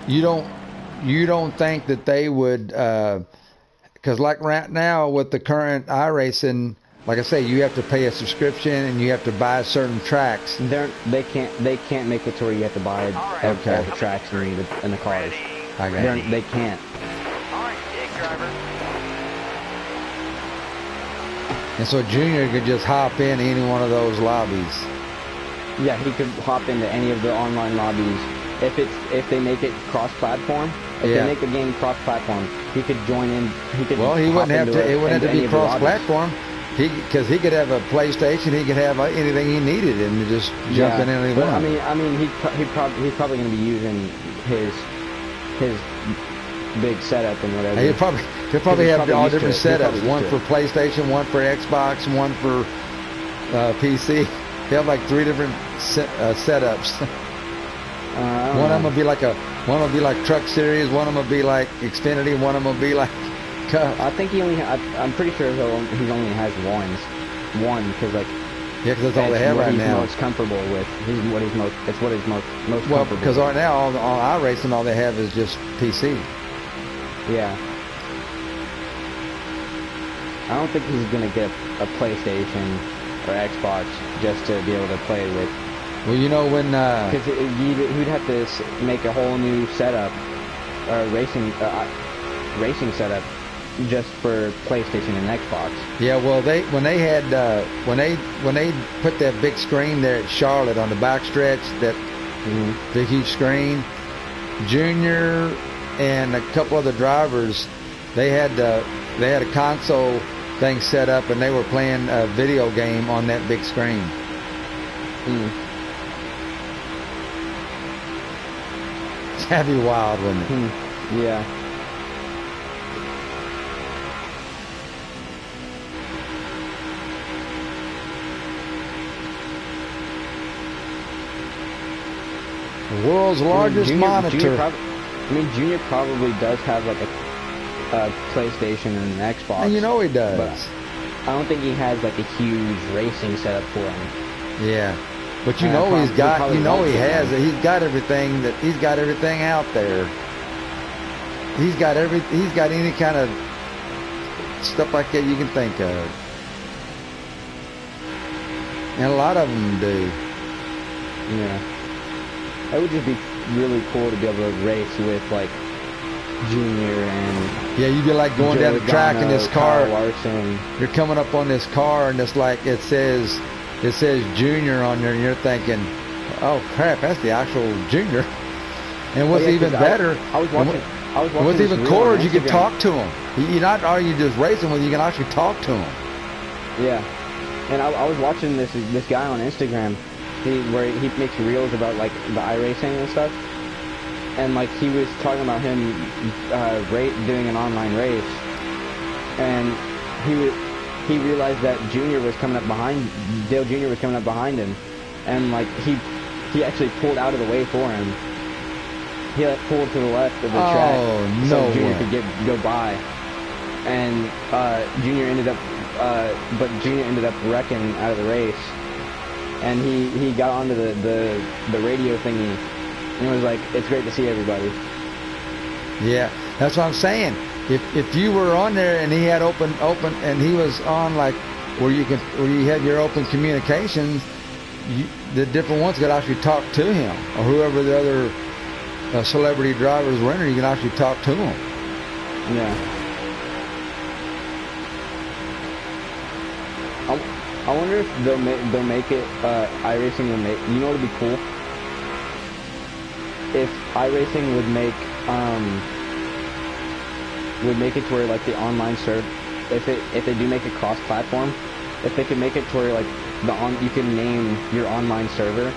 you don't think that they would because like right now with the current iRacing, like I say, you have to pay a subscription and you have to buy certain tracks. They can't make it to where you have to buy all the tracks and the cars. They can't. All right, dig driver. And so Junior could just hop in any one of those lobbies. Yeah, he could hop into any of the online lobbies. If they make it cross-platform, if they make the game cross-platform, he could join in. Well, he wouldn't have to. It wouldn't have to be cross-platform. Because he could have a PlayStation, he could have anything he needed, and just jump in any one. I mean, he's probably going to be using his big setup and whatever. He'll probably have all different setups. One for PlayStation, one for Xbox, one for PC. He'll have like 3 different setups. One of them will be like Truck Series. One of them will be like Xfinity. One of them will be like. I think I'm pretty sure he only has one because like. Yeah, because that's all they have right now. He's most comfortable with. It's what he's most comfortable. Well, because right now on iRacing all they have is just PC. Yeah. I don't think he's gonna get a PlayStation or Xbox just to be able to play with. Well, you know when. Because he'd have to make a whole new setup, or racing setup, just for PlayStation and Xbox. Yeah, well, when they put that big screen there at Charlotte on the backstretch, that big huge screen, Junior and a couple other drivers, they had a console thing set up and they were playing a video game on that big screen. That'd be wild, wouldn't it? Yeah. The world's largest monitor. Junior probably does have like a PlayStation and an Xbox. And you know he does. But I don't think he has like a huge racing setup for him. Yeah. But you know he's got, you know he has it. He's got everything out there. He's got any kind of stuff like that you can think of. And a lot of them do. Yeah. It would just be really cool to be able to race with like Junior and yeah, you'd be like going down the track in this car. Larson. You're coming up on this car and it's like it says Junior on there, and you're thinking, oh crap, that's the actual Junior. And what's even better, what's even cooler is you can talk to him. You're not just racing with him, you can actually talk to him. Yeah, and I was watching this guy on Instagram. Where he makes reels about like the iRacing and stuff, and like he was talking about him doing an online race, and he realized that Junior was coming up behind Dale Jr. was coming up behind him, and like he actually pulled out of the way for him. He like pulled to the left of the track so Junior could go by, and Junior ended up wrecking out of the race. And he got onto the radio thingy and was like, it's great to see everybody. Yeah, that's what I'm saying. If you were on there and he had open and he was on like where you had your open communications, the different ones could actually talk to him, or whoever the other celebrity drivers were in there, you can actually talk to him. Yeah. I wonder if they'll make it, iRacing will make, you know what would be cool? If iRacing would make it to where like the online serve, if they do make it cross-platform, if they could make it to where like you can name your online server.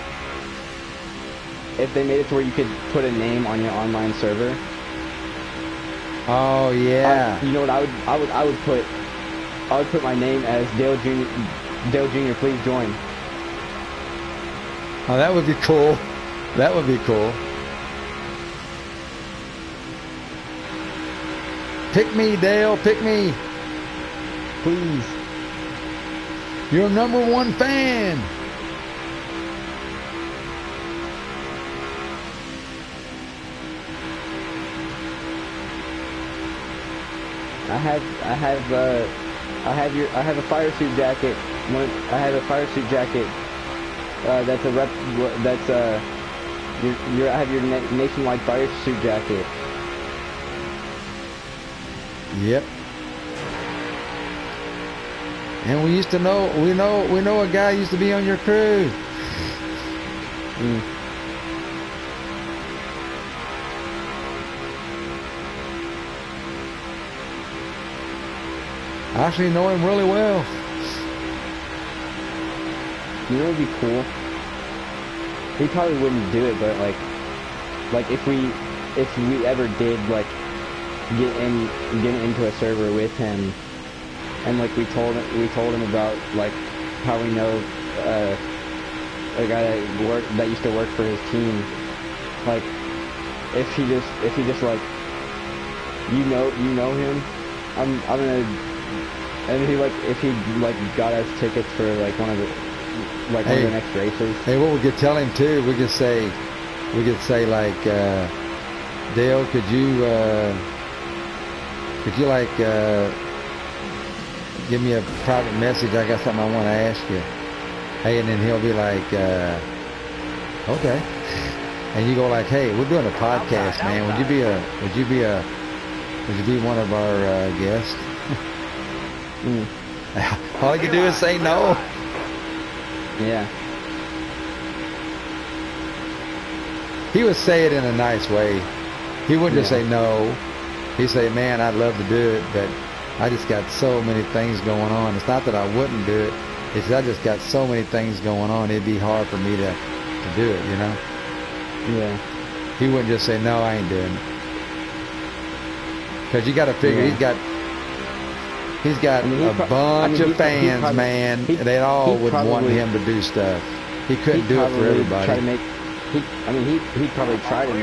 If they made it to where you could put a name on your online server. Oh yeah. You know what I would put my name as Dale Jr., please join. Oh, that would be cool. That would be cool. Pick me, Dale. Pick me. Please. You're #1 fan. I have a fire suit jacket. I have a fire suit jacket. That's a rep. That's I have your nationwide fire suit jacket. Yep. And we know a guy used to be on your crew. I actually know him really well. You know what would be cool? He probably wouldn't do it, but like if we ever did like get into a server with him, and like we told him about like how we know a guy that used to work for his team. Like if he just like you know him, I'm gonna. And if he got us tickets for like one of the next races. Hey, what we could tell him too, we could say like, Dale, could you like give me a private message? I got something I want to ask you. Hey, and then he'll be like, okay. And you go like, hey, we're doing a podcast, man. Would you be one of our guests? All you can do is say no. Yeah. He would say it in a nice way. He wouldn't just say no. He'd say, man, I'd love to do it, but I just got so many things going on. It's not that I wouldn't do it. It's I just got so many things going on. It'd be hard for me to do it, you know? Yeah. He wouldn't just say, no, I ain't doing it. Because you got to figure Yeah. he's got I mean, a bunch of fans, probably, man. he, They all he would want probably, him to do stuff. He couldn't he'd do it for probably everybody. try to make. He'd probably try to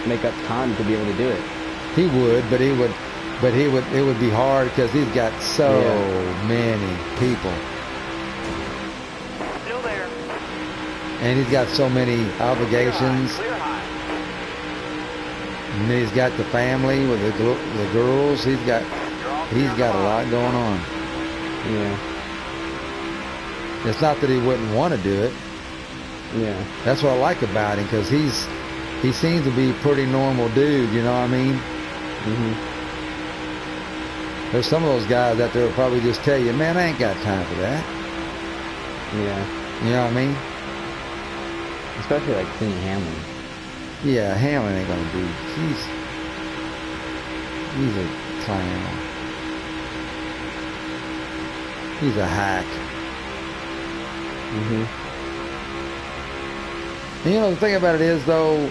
make up time to be able to do it. He would, but it would be hard because he's got so many people, Still there. and he's got so many obligations. Clear high. And then he's got the family with the girls. He's got a lot going on. Yeah. It's not that he wouldn't want to do it. Yeah. That's what I like about him, because he seems to be a pretty normal dude. You know what I mean? Mhm. There's some of those guys out there will probably just tell you, man, I ain't got time for that. Yeah. You know what I mean? Especially like Denny Hamlin. Yeah, Hamlin ain't gonna do. He's a clown. He's a hack. Mhm. And you know the thing about it is though,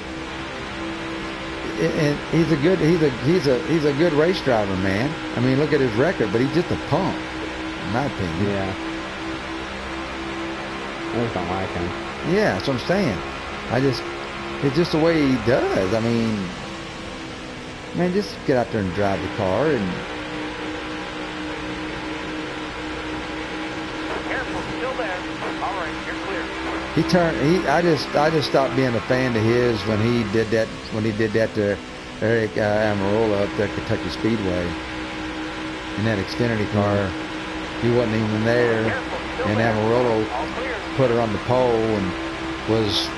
and he's a good race driver, man. I mean, look at his record, but he's just a punk, in my opinion. Yeah. I just don't like him. Yeah, that's what I'm saying. It's just the way he does. I mean, man, just get out there and drive the car and. Careful, still there. All right, you're clear. I just stopped being a fan of his when he did that to Eric Amarola up there at Kentucky Speedway in that Xfinity car. He wasn't even there, Careful, still and there. Amarola All clear. put her on the pole and was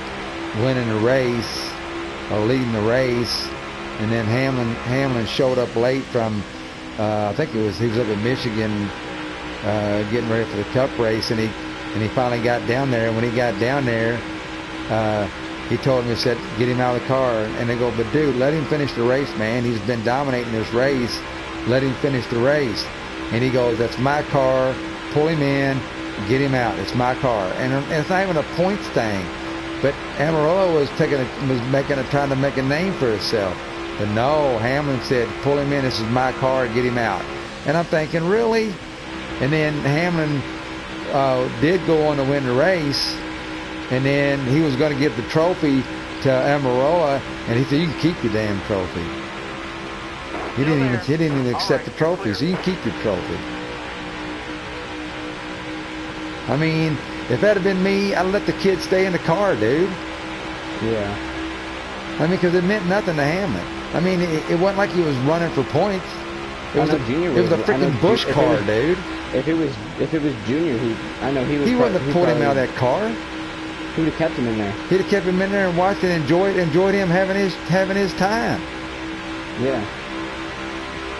winning the race or leading the race, and then Hamlin showed up late from I think he was up in Michigan getting ready for the Cup race, and he finally got down there. And when he got down there, he told him, he said, get him out of the car. And they go, but dude, let him finish the race, man. He's been dominating this race. Let him finish the race. And he goes, that's my car. Pull him in, get him out. It's my car. And it's not even a points thing. But Amarola was trying to make a name for himself. But no, Hamlin said, pull him in. This is my car. Get him out. And I'm thinking, really? And then Hamlin did go on to win the race, and then he was going to give the trophy to Amarola, and he said, you can keep your damn trophy. He didn't even accept the trophy, so you can keep your trophy. I mean, if that had been me, I'd let the kid stay in the car, dude. Yeah. I mean, because it meant nothing to Hamlin. I mean, it wasn't like he was running for points. It was a freaking Busch car, dude. If it was Junior, he wouldn't have pulled him out of that car. He would have kept him in there. He'd have kept him in there and watched and enjoyed him having his time. Yeah.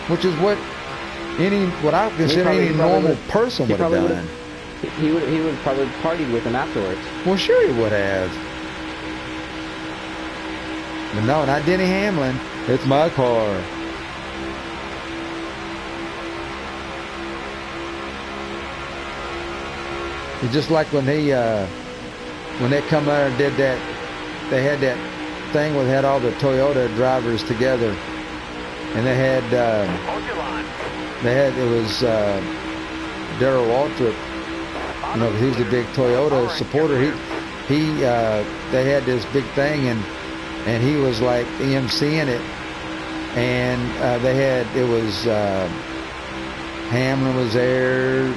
Which is what I consider any normal person would have done. He would have probably partied with him afterwards. Well, sure he would have. But no, not Denny Hamlin. It's my car. It's just like when they come out and did that, they had that thing where they had all the Toyota drivers together, and they had it was Darrell Waltrip, you know, he was a big Toyota supporter. They had this big thing, and he was like emceeing it, and Hamlin was there.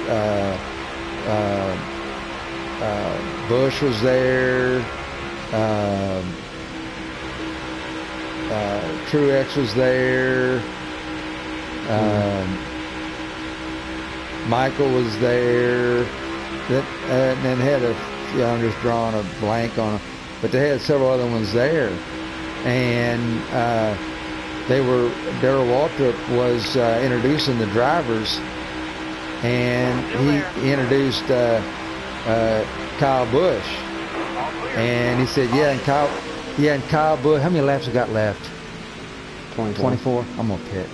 Bush was there. Truex was there. Michael was there. And then had I'm just drawing a blank on them, but they had several other ones there. And Darrell Waltrip was introducing the drivers, and he introduced Kyle Busch, and he said, and Kyle Busch, how many laps we got left? 24. I'm gonna pit.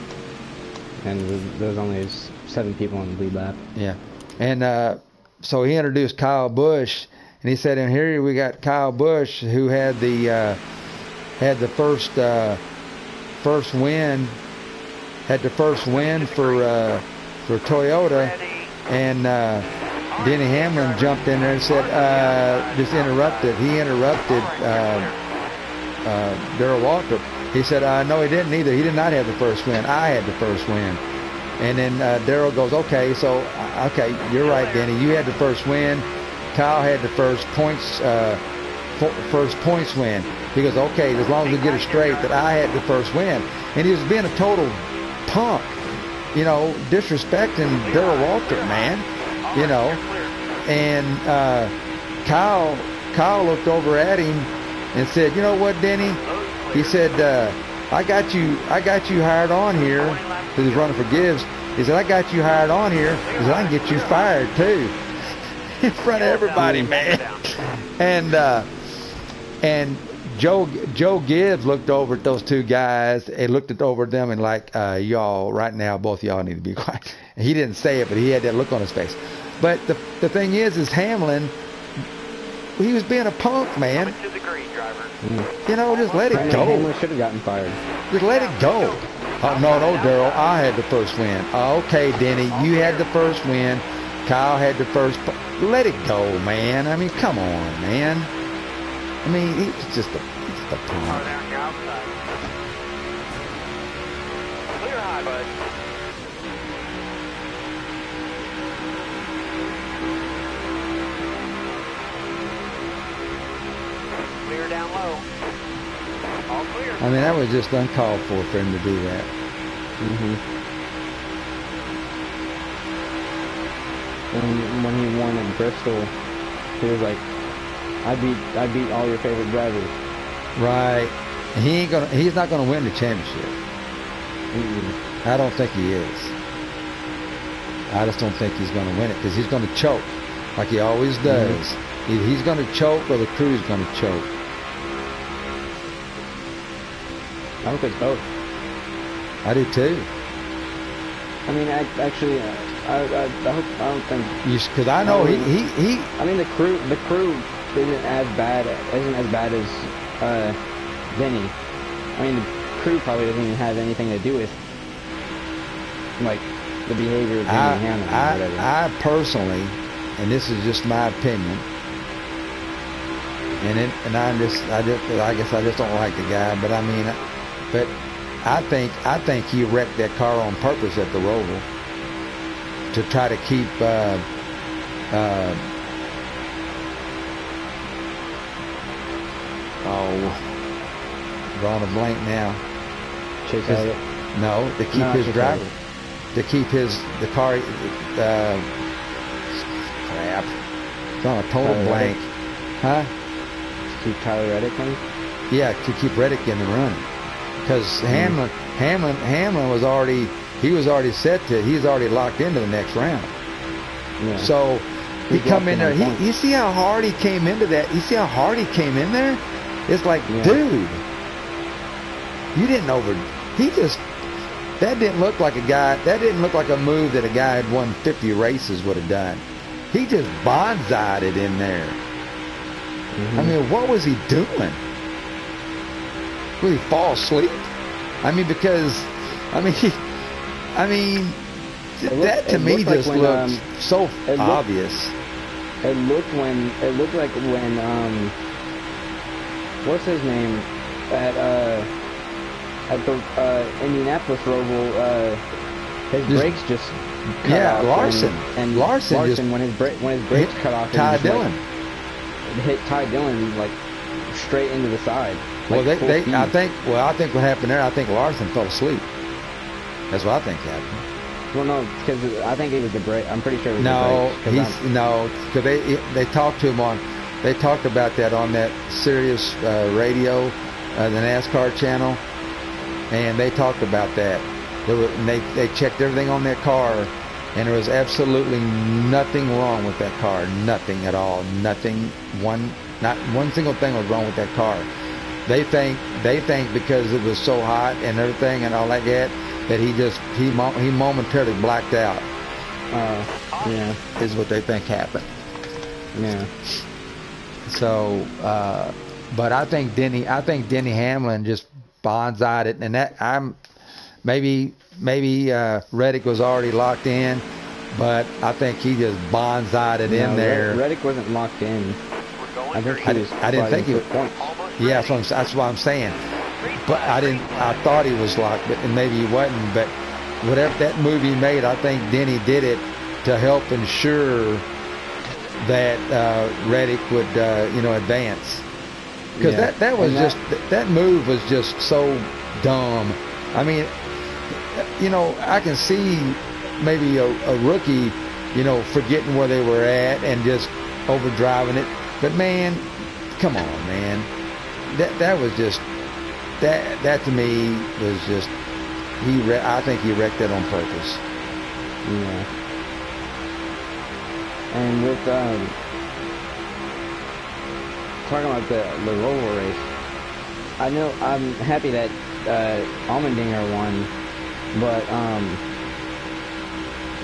And there's only 7 people in the lead lap. Yeah, and so he introduced Kyle Busch, and he said, and here we got Kyle Busch, who had the first win had the first win for Toyota, and Denny Hamlin jumped in there and said, just interrupted. He interrupted Darrell Waltrip. He said, no, he didn't either. He did not have the first win. I had the first win. And then Darrell goes, okay, you're right, Denny. You had the first win. Kyle had the first points win. He goes, okay, as long as we get it straight that I had the first win. And he was being a total punk, you know, disrespecting Darrell Waltrip, man, you know. And Kyle looked over at him and said, you know what, Denny? He said, I got you hired on here, because he's running for Gibbs. He said, I got you hired on here because I can get you fired too. In front of everybody, man. And Joe Gibbs looked over at those two guys and looked over at them and like, y'all, right now, both y'all need to be quiet. And he didn't say it, but he had that look on his face. But the thing is Hamlin, he was being a punk, man. You know, just let it go. Hamlin should have gotten fired. Just let it go. Oh, no, Darrell, I had the first win. Okay, Denny, you had the first win. Kyle had the first. Let it go, man. I mean, come on, man. I mean, he's just a punk. Clear high, bud. Clear down low. All clear. I mean, that was just uncalled for him to do that. When he won at Bristol, he was like, I beat all your favorite drivers. Right. And he's not gonna win the championship. I don't think he is. I just don't think he's gonna win it because he's gonna choke like he always does. Either he's gonna choke or the crew's gonna choke. I hope it's both. I do too. I mean, I don't think. Because I know he. I mean, the crew isn't as bad as Denny. I mean, the crew probably doesn't even have anything to do with like the behavior of Denny Hamlin or whatever. I personally, and this is just my opinion, and I guess I just don't like the guy, but I mean, but I think he wrecked that car on purpose at the Roval to try to keep drawing a blank now. Chase Elliott? No, to keep his driver. To keep the car. Crap. Drawing a total blank. Huh? To keep Tyler Reddick in? Yeah, to keep Reddick in the run. Because Hamlin was already. He was already set to. He's already locked into the next round. Yeah. So he come in there. You see how hard he came into that. You see how hard he came in there. It's like, dude, you didn't He just. That didn't look like a guy. That didn't look like a move that a guy had won 50 races would have done. He just bonsai'd it in there. I mean, what was he doing? Will he fall asleep? I mean, because that to me just looked so obvious. It looked like when what's his name at the Indianapolis Roval, his brakes just cut off. Larson. And Larson just when his brakes cut off, Ty Dillon. Hit Ty Dillon like straight into the side. Well, I think what happened there. I think Larson fell asleep. That's what I think happened. Well, no, because I think it was the brake. I'm pretty sure it was the brakes. Because they talked to him they talked about that on that Sirius radio, the NASCAR channel, and they talked about that. They checked everything on that car, and there was absolutely nothing wrong with that car. Nothing at all. Nothing. Not one single thing was wrong with that car. They think because it was so hot and everything and all like that he momentarily blacked out. Is what they think happened. Yeah. So, but I think Denny Hamlin just bonsai'd it, and maybe Reddick was already locked in, but I think he just bonsai'd it in there. Reddick wasn't locked in. We're going I think green. he was I didn't think he was. points. Almost Yeah, ready. that's what I'm saying. Green But flag, green I thought he was locked, but and maybe he wasn't. But whatever that move he made, I think Denny did it to help ensure that Reddick would advance. Because Yeah. that was And just that move was just so dumb. I mean, I can see maybe a rookie, forgetting where they were at and just overdriving it. But man, come on, man. That was just that to me was just I think he wrecked it on purpose. Yeah. And with talking about the Roval race, I'm happy that Allmendinger won, but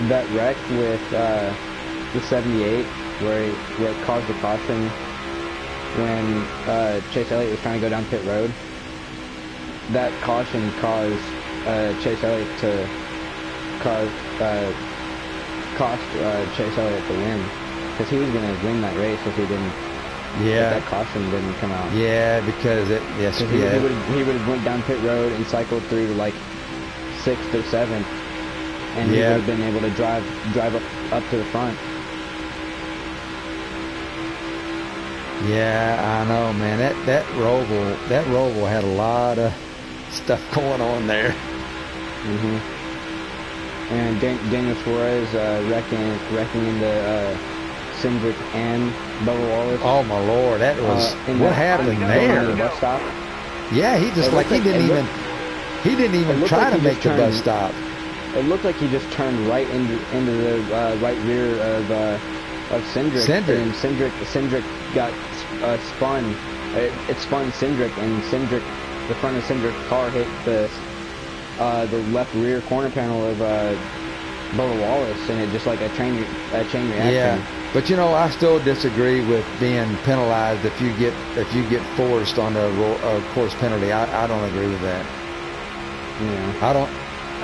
that wreck with the 78 where it caused the caution when Chase Elliott was trying to go down pit road, that caution caused Chase Elliott to cost Chase Elliott the win, because he was going to win that race if he didn't. Yeah. If that caution didn't come out. Yeah, because He would have went down pit road and cycled through to like 6th or 7th, and he would have been able to drive up to the front. Yeah, I know, man. That Roval had a lot of stuff going on there. And Daniel Suarez wrecking into Cindric and Bubba Wallace. Oh my Lord, that was what happened there? The bus stop. Yeah, he just he didn't even try to make the bus stop. It looked like he just turned right into the right rear of Cindric. And Cindric got spun. It spun Cindric, and the front of Cindric's car hit the left rear corner panel of Bubba Wallace, and it just like a chain reaction. Yeah, but I still disagree with being penalized if you get forced on a course penalty. I don't agree with that. Yeah.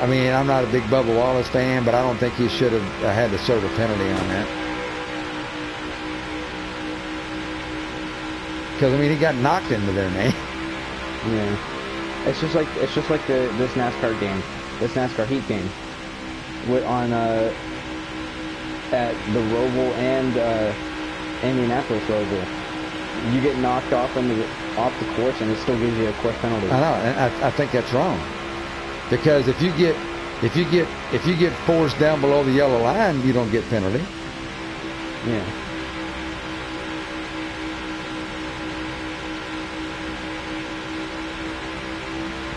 I mean, I'm not a big Bubba Wallace fan, but I don't think he should have had to serve a penalty on that. Because I mean, he got knocked into there, man. Yeah. It's just like this NASCAR game, this NASCAR Heat game, at the Roval and Indianapolis Roval. You get knocked off off the course, and it still gives you a course penalty. I know, and I think that's wrong. Because if you get forced down below the yellow line, you don't get penalty. Yeah.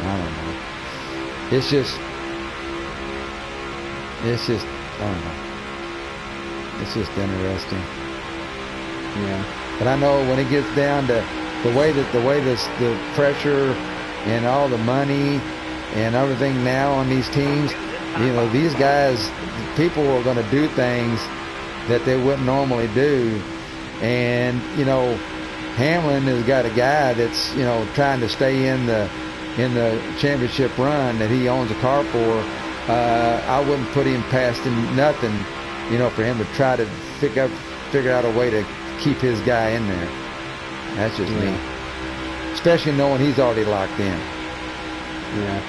I don't know. It's just I don't know. It's just interesting. Yeah. But I know when it gets down to the way the pressure and all the money and everything now on these teams, these guys, people are going to do things that they wouldn't normally do. And, Hamlin has got a guy that's, trying to stay in the championship run that he owns a car for. I wouldn't put him past him nothing, for him to try to figure out a way to keep his guy in there. That's just me. Especially knowing he's already locked in. Yeah.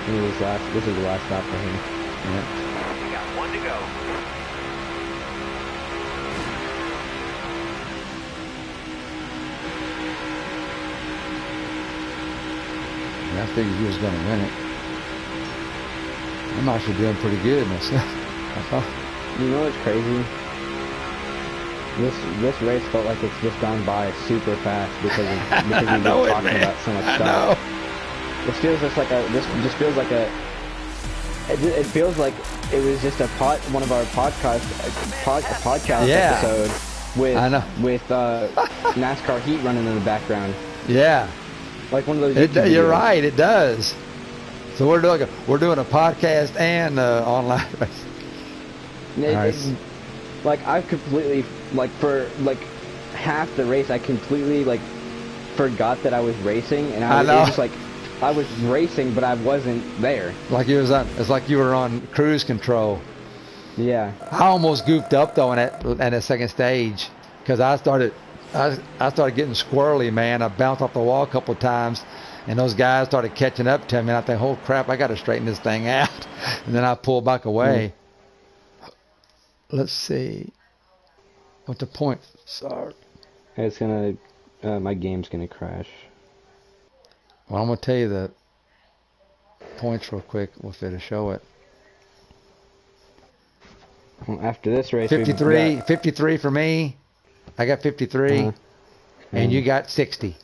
This is the last stop for him. Yeah. We got one to go. I figured he was going to win it. I'm actually doing pretty good myself. I thought. You know what's crazy? This race felt like it's just gone by super fast because we've been talking about so much stuff. I know. This feels just like it feels like it was just one of our podcast episode with NASCAR Heat running in the background. Yeah. Like one of those YouTube you're videos. right, it does. So we're doing a podcast and online race. Nice. Like I've completely for half the race I completely forgot that I was racing, and I was just I was racing, but I wasn't there. Like you was on, it's like you were on cruise control. Yeah. I almost goofed up though in that second stage because I started getting squirrely, man. I bounced off the wall a couple of times, and those guys started catching up to me. And I think, "Oh crap, I got to straighten this thing out." And then I pulled back away. Let's see. What's the point? Sorry. It's gonna, my game's gonna crash. Well, I'm gonna tell you the points real quick. We'll fit to show it. Well, after this race, 53, 53 for me. I got 53, and you got 60.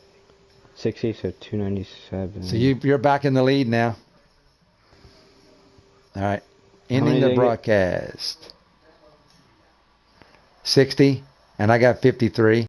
60, so 297. So you're back in the lead now. All right, ending the broadcast. 60, and I got 53.